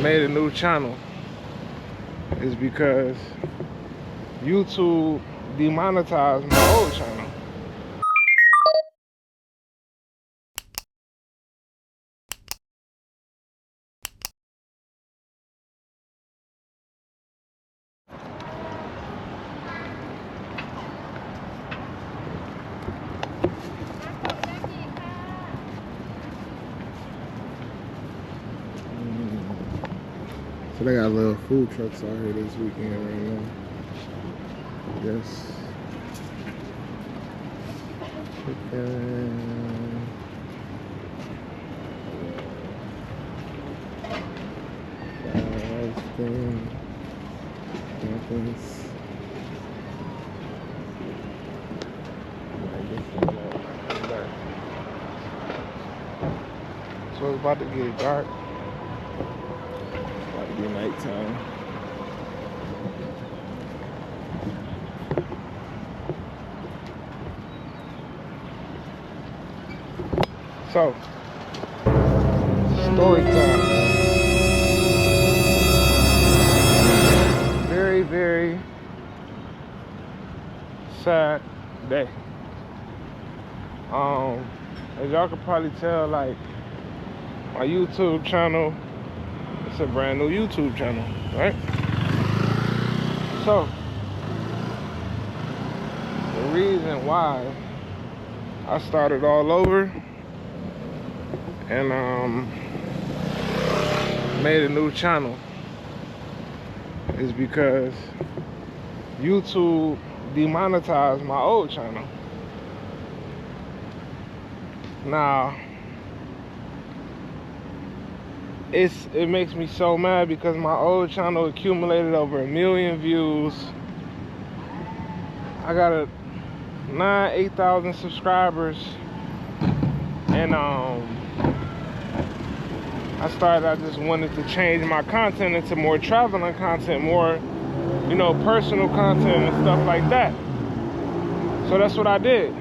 made a new channel is because YouTube demonetized my old channel. So they got little food trucks out here this weekend right now. Yes. Chicken. Everything. Nothing's. So it's about to get dark. It's about to be nighttime. So, story time. Very, very sad day. As y'all can probably tell, like, my YouTube channel, it's a brand new YouTube channel, right? So, the reason why I started all over and made a new channel is because YouTube demonetized my old channel. Now, it makes me so mad because my old channel accumulated over 1 million views. I got 8,000 subscribers, and I just wanted to change my content into more traveling content, more, you know, personal content and stuff like that. So that's what I did.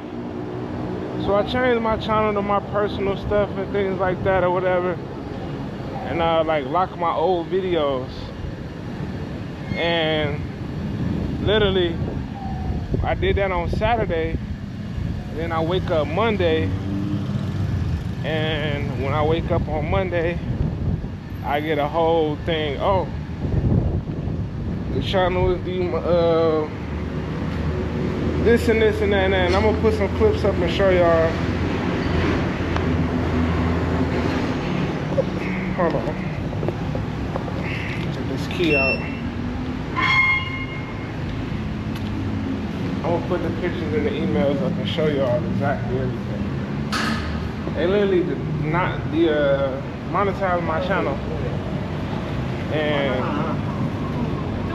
So I changed my channel to my personal stuff and things like that or whatever. And like lock my old videos. And literally, I did that on Saturday. And then I wake up Monday. And when I wake up on Monday, I get a whole thing. Oh, the channel is this and this and that and that. And I'm gonna put some clips up and show y'all. Hold on. Check this key out. I'm gonna put the pictures in the emails up and show y'all exactly everything. They literally did not monetize my channel, and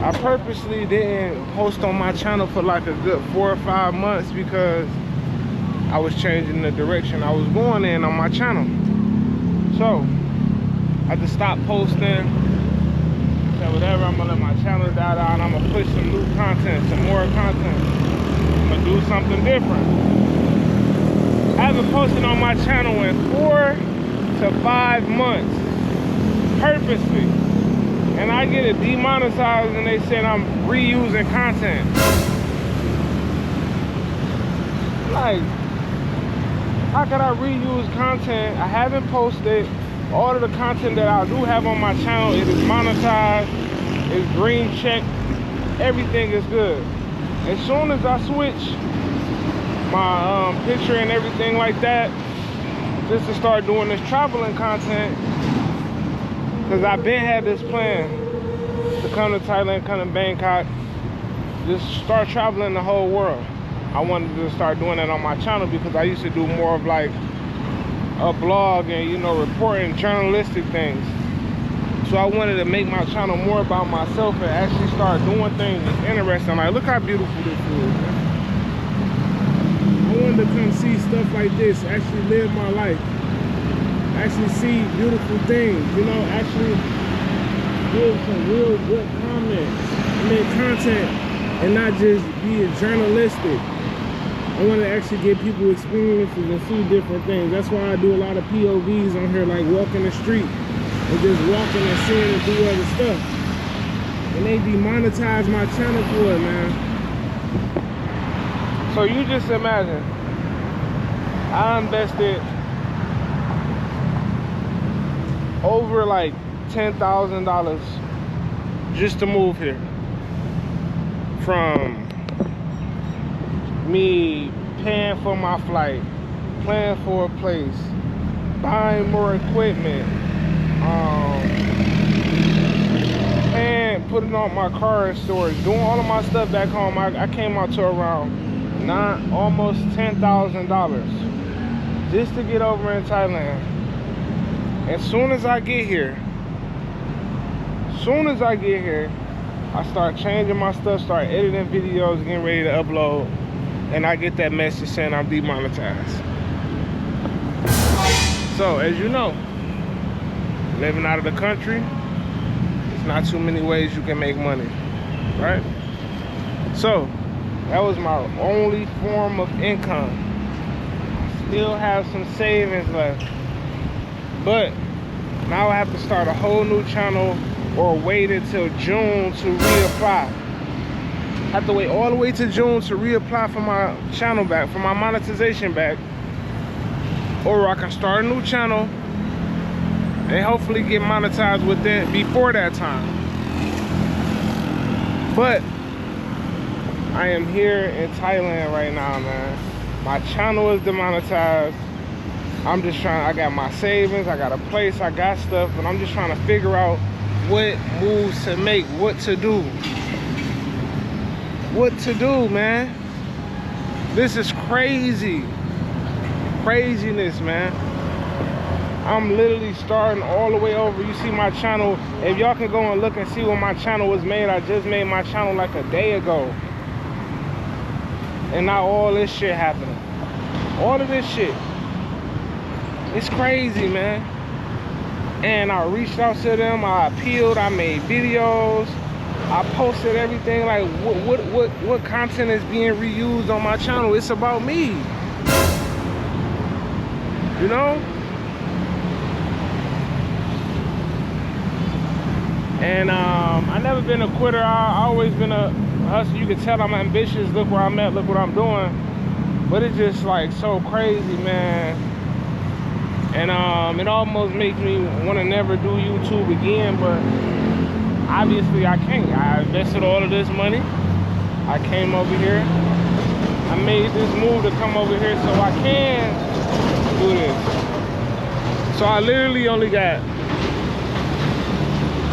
I purposely didn't post on my channel for like a good 4 or 5 months because I was changing the direction I was going in on my channel. So I just stopped posting. So whatever, I'm gonna let my channel die down. I'm gonna push some new content, some more content. I'm gonna do something different. I haven't posted on my channel in 4 to 5 months, purposely. And I get it demonetized and they said I'm reusing content. Like, how could I reuse content? I haven't posted. All of the content that I do have on my channel, it is monetized, it's green checked, everything is good. As soon as I switch my picture and everything like that, just to start doing this traveling content, because I've been had this plan to come to Thailand, come to Bangkok, just start traveling the whole world. I wanted to start doing that on my channel because I used to do more of like a blog and, you know, reporting journalistic things. So I wanted to make my channel more about myself and actually start doing things that's interesting. Like, look how beautiful this is, man. I wanted to come see stuff like this, actually live my life, actually see beautiful things, you know, actually give some real good comments, content, and not just be journalistic. I want to actually give people experiences and see different things. That's why I do a lot of POVs on here, like walking the street, and just walking and seeing and do other stuff. And they demonetized my channel for it, man. So you just imagine, I invested over like $10,000 just to move here. From me paying for my flight, paying for a place, buying more equipment, putting on my car in storage, doing all of my stuff back home. I came out to around almost $10,000 just to get over in Thailand. As soon as I get here, I start changing my stuff, start editing videos, getting ready to upload, and I get that message saying I'm demonetized. So, as you know, living out of the country, there's not too many ways you can make money, right? So, that was my only form of income. Still have some savings left, but now I have to start a whole new channel or wait until June to reapply. Have to wait all the way to June to reapply for my channel back, for my monetization back. Or I can start a new channel and hopefully get monetized within before that time. But I am here in Thailand right now, man. My channel is demonetized. I'm just trying, I got my savings, I got a place, I got stuff, but I'm just trying to figure out what moves to make, what to do. What to do, man. This is crazy. Craziness, man. I'm literally starting all the way over. You see my channel, if y'all can go and look and see when my channel was made, I just made my channel like a day ago. And now all this shit happening. All of this shit. It's crazy, man. And I reached out to them, I appealed, I made videos, I posted everything. Like what content is being reused on my channel? It's about me. You know? And I never been a quitter. I always been a hustler. You can tell I'm ambitious. Look where I'm at, look what I'm doing. But it's just like so crazy, man. And it almost makes me want to never do YouTube again, but obviously I can't. I invested all of this money. I came over here. I made this move to come over here so I can do this. So I literally only got,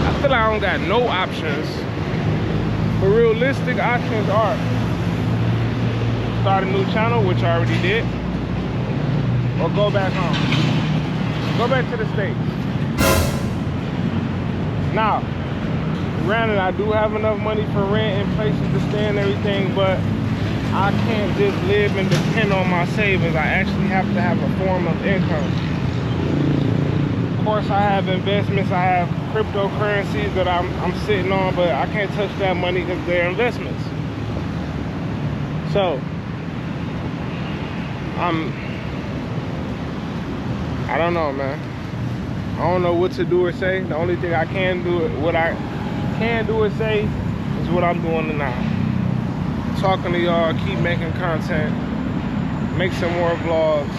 I feel like I don't got no options. But realistic options are start a new channel, which I already did, or go back home. Go back to the States. Now, granted, I do have enough money for rent and places to stay and everything, but I can't just live and depend on my savings. I actually have to have a form of income. Of course, I have investments. I have cryptocurrencies that I'm sitting on, but I can't touch that money because they're investments. So, I don't know, man. I don't know what to do or say. The only thing I can do, what I can do or say, is what I'm doing now. Talking to y'all, keep making content, make some more vlogs.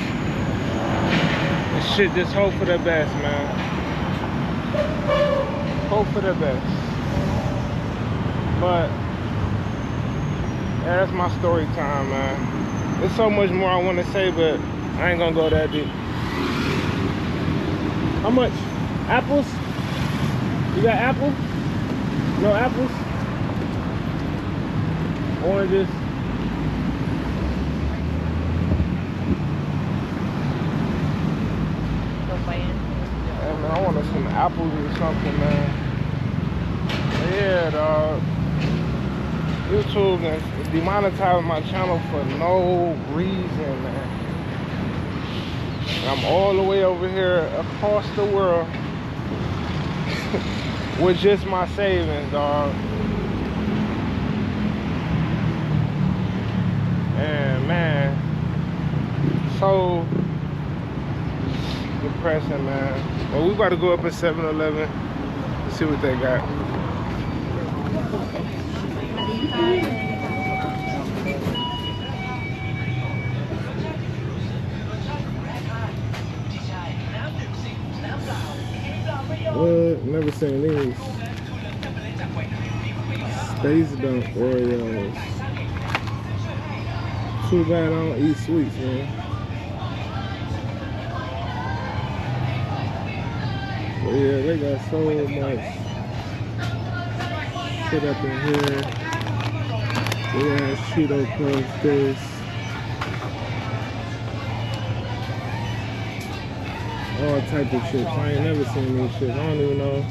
This shit, just hope for the best, man. Hope for the best. But yeah, that's my story time, man. There's so much more I want to say, but I ain't gonna go that deep. How much? Apples? You got apple? No apples? Oranges? Yeah, man, I wanted some apples or something, man. Yeah, dog. YouTube demonetized my channel for no reason, man. I'm all the way over here across the world with just my savings, dog. And man, so depressing, man. Well, we about to go up at 7-Eleven. See what they got. What? Never seen these. Space Dunk Oreos. Too bad I don't eat sweets, man. But yeah, they got so much shit up in here. Big ass Cheeto Puffs, this. All type of chips. I ain't never seen these shit. I don't even know.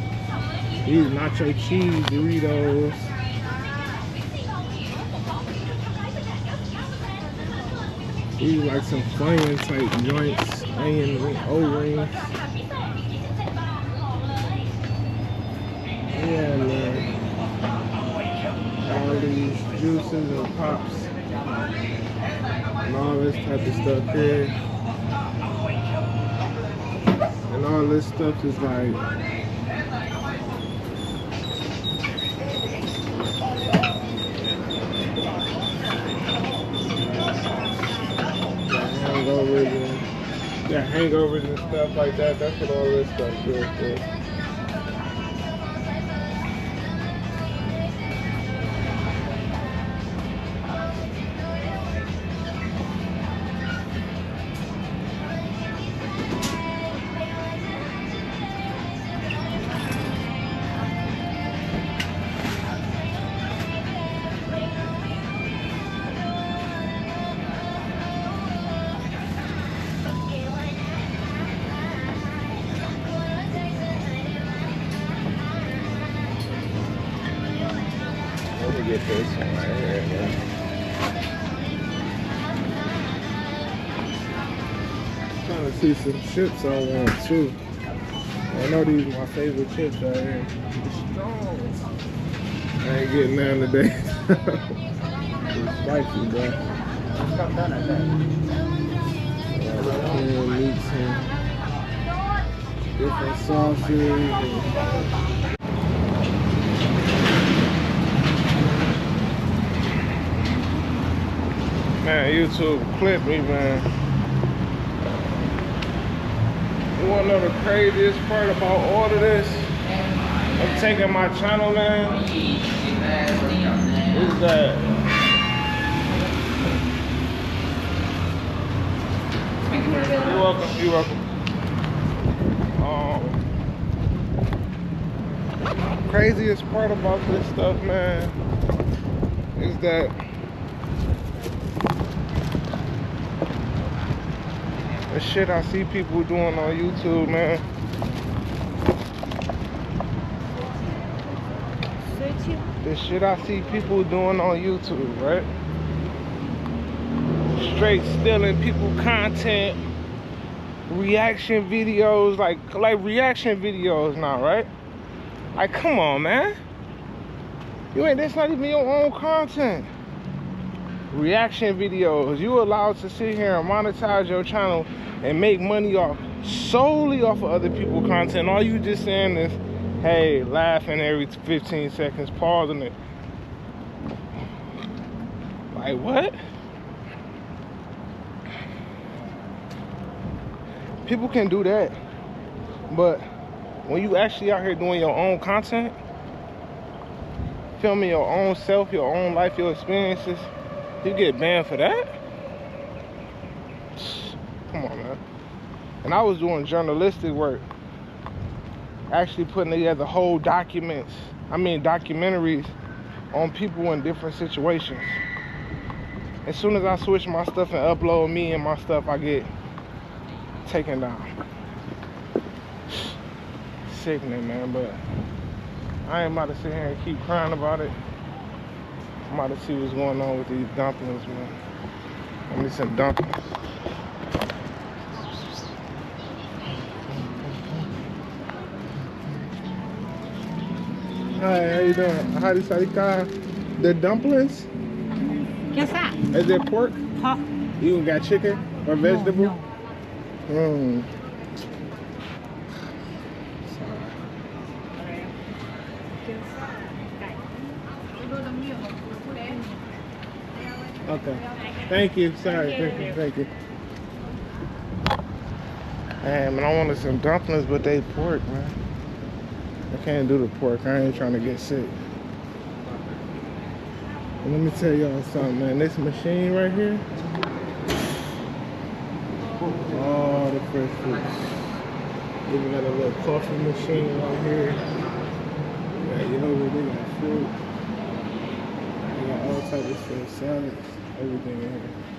These nacho cheese Doritos. These like some Funyun type joints. Onion O-rings. Yeah, man. All these juices and pops. And all this type of stuff here. And all this stuff is like hangovers and stuff like that. That's what all this stuff is good for. Get this one right here, man. Trying to see some chips I want too. I know these are my favorite chips right here. Strong. I ain't getting none today. It's spicy, bro. Meats and different sauces. Man, YouTube clip me, man. You wanna know the craziest part about all of this? I'm taking my channel, man. Is that you're welcome, you're welcome. Craziest part about this stuff, man, is that the shit I see people doing on YouTube, man. The shit I see people doing on YouTube, right? Straight stealing people content, reaction videos, like reaction videos now, right? Like, come on, man. That's not even your own content. Reaction videos. You allowed to sit here and monetize your channel and make money solely off of other people's content. All you just saying is, hey, laughing every 15 seconds, pausing it. Like, what? People can do that, but when you actually out here doing your own content, filming your own self, your own life, your experiences, you get banned for that? Come on, man. And I was doing journalistic work, actually putting together whole documentaries on people in different situations. As soon as I switch my stuff and upload me and my stuff, I get taken down. Sickening, man, but I ain't about to sit here and keep crying about it. I'm about to see what's going on with these dumplings, man. I need some dumplings. Hi, how you doing? Howdy, Sarika. The dumplings? What's that? Is it pork? Pork. You got chicken or vegetable? No. Okay. Thank you. Sorry. Thank you. Man, I wanted some dumplings, but they pork, man. I can't do the pork. I ain't trying to get sick. And let me tell y'all something, man. This machine right here, all the fresh fruits. Even got a little coffee machine right here. They got yogurt, they got fruit. They got all types of fruit, salads, everything in here.